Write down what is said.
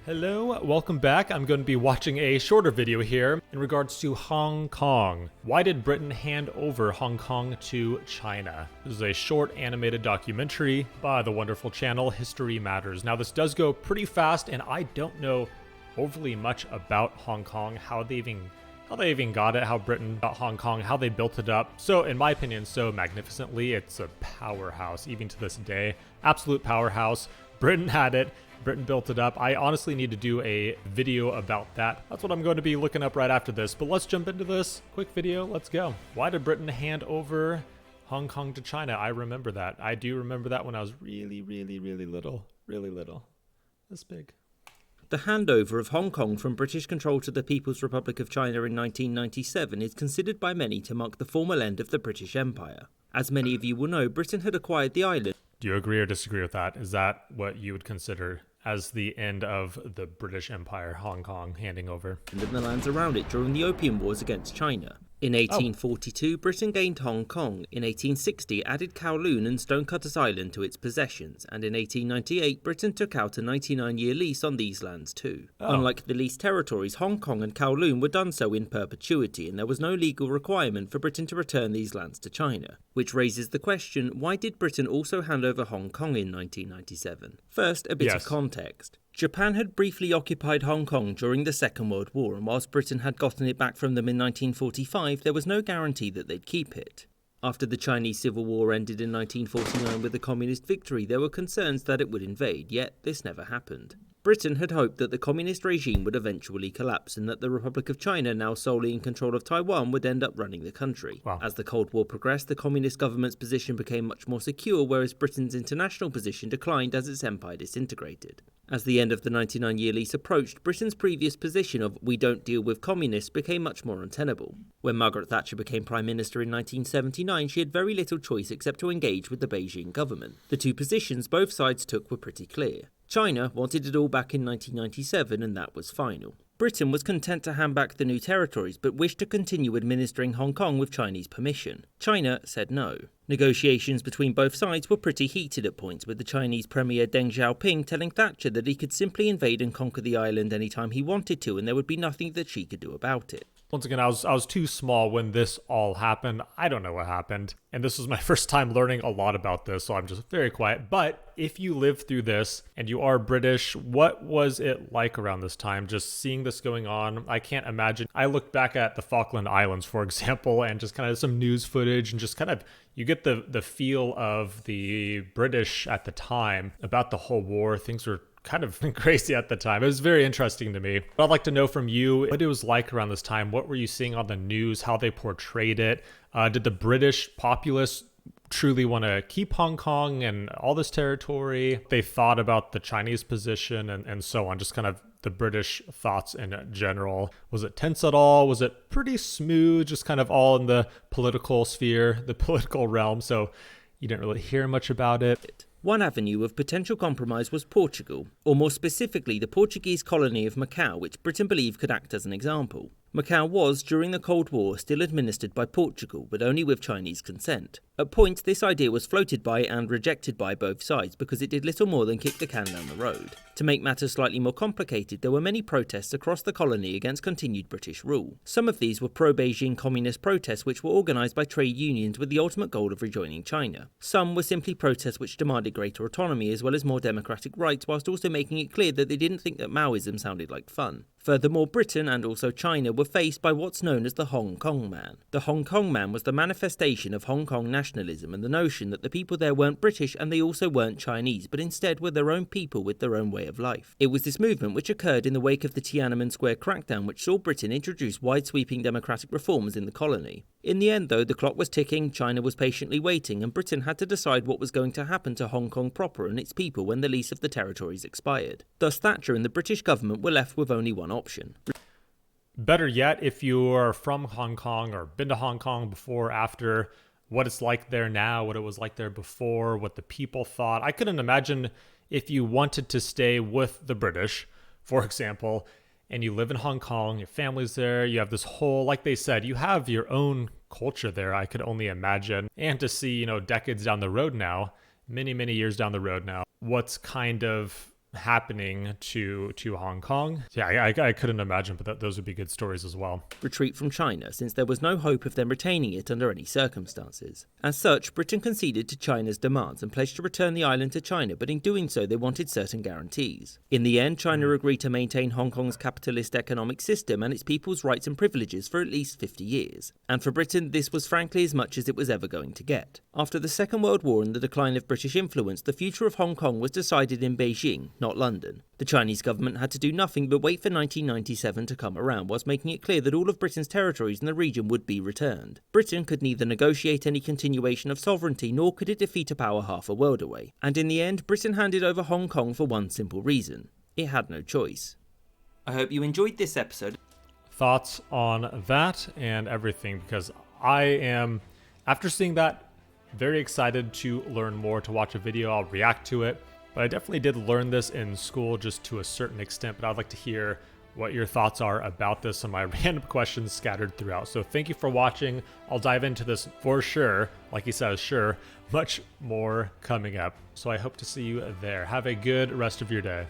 Hello, welcome back. I'm going to be watching a shorter video here in regards to Hong Kong. Why did Britain hand over Hong Kong to China? This is a short animated documentary by the wonderful channel History Matters. Now this does go pretty fast and I don't know overly much about Hong Kong, how they even got it, how Britain got Hong Kong, how they built it up. So in my opinion, so magnificently, it's a powerhouse even to this day. Absolute powerhouse. Britain had it. Britain built it up. I honestly need to do a video about that. That's what I'm going to be looking up right after this. But let's jump into this quick video. Let's go. Why did Britain hand over Hong Kong to China? I remember that. I do remember that when I was really little. Really little. This big. The handover of Hong Kong from British control to the People's Republic of China in 1997 is considered by many to mark the formal end of the British Empire. As many of you will know, Britain had acquired the island. Do you agree or disagree with that? Is that what you would consider as the end of the British Empire, Hong Kong handing over? And the lands around it during the Opium Wars against China. In 1842, Britain gained Hong Kong. In 1860, added Kowloon and Stonecutters Island to its possessions. And in 1898, Britain took out a 99-year lease on these lands too. Unlike the leased territories, Hong Kong and Kowloon were done so in perpetuity, and there was no legal requirement for Britain to return these lands to China. Which raises the question, why did Britain also hand over Hong Kong in 1997? First, a bit of context. Japan had briefly occupied Hong Kong during the Second World War, and whilst Britain had gotten it back from them in 1945, there was no guarantee that they'd keep it. After the Chinese Civil War ended in 1949 with a communist victory, there were concerns that it would invade, yet this never happened. Britain had hoped that the communist regime would eventually collapse and that the Republic of China, now solely in control of Taiwan, would end up running the country. Wow. As the Cold War progressed, the communist government's position became much more secure, whereas Britain's international position declined as its empire disintegrated. As the end of the 99-year lease approached, Britain's previous position of "we don't deal with communists" became much more untenable. When Margaret Thatcher became Prime Minister in 1979, she had very little choice except to engage with the Beijing government. The two positions both sides took were pretty clear. China wanted it all back in 1997, and that was final. Britain was content to hand back the new territories, but wished to continue administering Hong Kong with Chinese permission. China said no. Negotiations between both sides were pretty heated at points, with the Chinese Premier Deng Xiaoping telling Thatcher that he could simply invade and conquer the island anytime he wanted to, and there would be nothing that she could do about it. Once again, I was too small when this all happened. I don't know what happened. And this was my first time learning a lot about this, so I'm just very quiet. But if you lived through this and you are British, what was it like around this time? Just seeing this going on, I can't imagine. I look back at the Falkland Islands, for example, and just kind of some news footage and just kind of, you get the feel of the British at the time about the whole war. Things were kind of crazy at the time. It was very interesting to me. But I'd like to know from you what it was like around this time. What were you seeing on the news, how they portrayed it? Did the British populace truly want to keep Hong Kong and all this territory? They thought about the Chinese position and so on, just kind of the British thoughts in general. Was it tense at all? Was it pretty smooth, just kind of all in the political sphere, the political realm? So you didn't really hear much about it. One avenue of potential compromise was Portugal, or more specifically the Portuguese colony of Macau, which Britain believed could act as an example. Macau was, during the Cold War, still administered by Portugal, but only with Chinese consent. At points, this idea was floated by and rejected by both sides because it did little more than kick the can down the road. To make matters slightly more complicated, there were many protests across the colony against continued British rule. Some of these were pro-Beijing communist protests which were organised by trade unions with the ultimate goal of rejoining China. Some were simply protests which demanded greater autonomy as well as more democratic rights, whilst also making it clear that they didn't think that Maoism sounded like fun. Furthermore, Britain and also China were faced by what's known as the Hong Kong Man. The Hong Kong Man was the manifestation of Hong Kong nationalism and the notion that the people there weren't British and they also weren't Chinese, but instead were their own people with their own way of life. It was this movement which occurred in the wake of the Tiananmen Square crackdown, which saw Britain introduce wide-sweeping democratic reforms in the colony. In the end, though, the clock was ticking, China was patiently waiting, and Britain had to decide what was going to happen to Hong Kong proper and its people when the lease of the territories expired. Thus, Thatcher and the British government were left with only one option. Better yet, if you're from Hong Kong or been to Hong Kong before, after, what it's like there now, what it was like there before, what the people thought. I couldn't imagine if you wanted to stay with the British, for example, and you live in Hong Kong, your family's there, you have this whole, like they said, you have your own culture there, I could only imagine. And to see, decades down the road now, many years down the road now, what's kind of happening to Hong Kong. Yeah, I couldn't imagine, but those would be good stories as well. Retreat from China, since there was no hope of them retaining it under any circumstances. As such, Britain conceded to China's demands and pledged to return the island to China, but in doing so they wanted certain guarantees. In the end, China agreed to maintain Hong Kong's capitalist economic system and its people's rights and privileges for at least 50 years. And for Britain, this was frankly as much as it was ever going to get. After the Second World War and the decline of British influence, the future of Hong Kong was decided in Beijing, not London. The Chinese government had to do nothing but wait for 1997 to come around, whilst making it clear that all of Britain's territories in the region would be returned. Britain could neither negotiate any continuation of sovereignty nor could it defeat a power half a world away. And in the end, Britain handed over Hong Kong for one simple reason: it had no choice. I hope you enjoyed this episode. Thoughts on that and everything, because I am, after seeing that, very excited to learn more, to watch a video. I'll react to it. But I definitely did learn this in school just to a certain extent, but I'd like to hear what your thoughts are about this and my random questions scattered throughout. So thank you for watching. I'll dive into this for sure. Like he says, sure, much more coming up. So I hope to see you there. Have a good rest of your day.